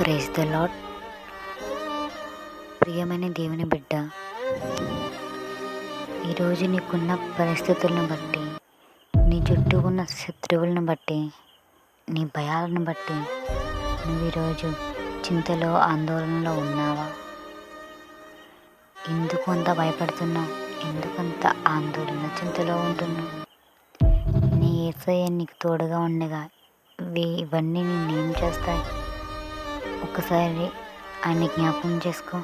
Praise the lord. ప్రియమైన దేవుని బిడ్డ, ఈరోజు నీకున్న పరిస్థితులను బట్టి, నీ చుట్టూ ఉన్న శత్రువులను బట్టి, నీ భయాలను బట్టి నువ్వు ఈరోజు చింతలో ఆందోళనలో ఉన్నావా? ఎందుకు అంత భయపడుతున్నావు? ఎందుకంత ఆందోళన చింతలో ఉంటున్నావు? నీ యేసయ్య నీకు తోడుగా ఉండగా ఇవన్నీ నిన్నేం చేస్తాయి? ఒక్కసారి ఆయన జ్ఞాపకం చేసుకో.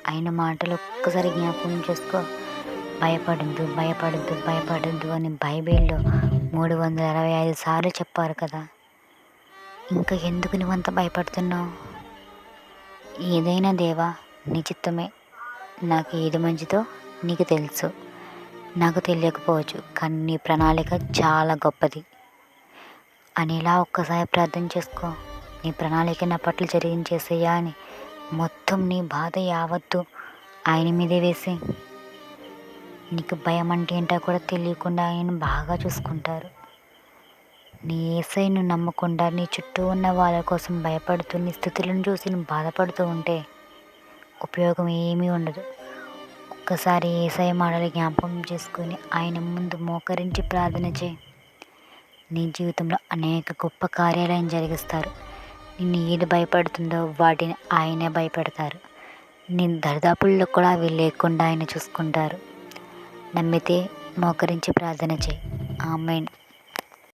ఆయన మాటలు ఒక్కసారి జ్ఞాపకం చేసుకో. భయపడద్దు, భయపడద్దు, భయపడద్దు అని బైబిల్లో 365 సార్లు చెప్పారు కదా. ఇంకా ఎందుకు నువ్వంత భయపడుతున్నావు? ఏదైనా దేవా నీ చిత్తమే, నాకు ఏది మంచిదో నీకు తెలుసు. నాకు తెలియకపోవచ్చు, కానీ నీ ప్రణాళిక చాలా గొప్పది అని ఇలా ఒక్కసారి ప్రార్థన చేసుకో. నీ ప్రణాళిక నా పట్ల జరిగించేసేయా అని మొత్తం నీ బాధ యావత్తు ఆయన మీదే వేసి, నీకు భయం అంటే ఏంటో కూడా తెలియకుండా ఆయన బాగా చూసుకుంటారు. నీ యేసయ్యను నమ్మకుండా నీ చుట్టూ ఉన్న వాళ్ళ కోసం భయపడుతూ నీ స్థితులను చూసి నువ్వు బాధపడుతూ ఉంటే ఉపయోగం ఏమీ ఉండదు. ఒక్కసారి యేసయ్య మాటలు జ్ఞాపకం చేసుకొని ఆయన ముందు మోకరించి ప్రార్థన చేయి. నీ జీవితంలో అనేక గొప్ప కార్యాలయం జరిగిస్తారు. నిన్ను ఏది భయపడుతుందో వాటిని ఆయనే భయపెడతారు. నీ దరిదాపుల్లో కూడా అవి లేకుండా ఆయన చూసుకుంటారు. నమ్మితే మోకరించి ప్రార్థన చేయి. ఆమేన్.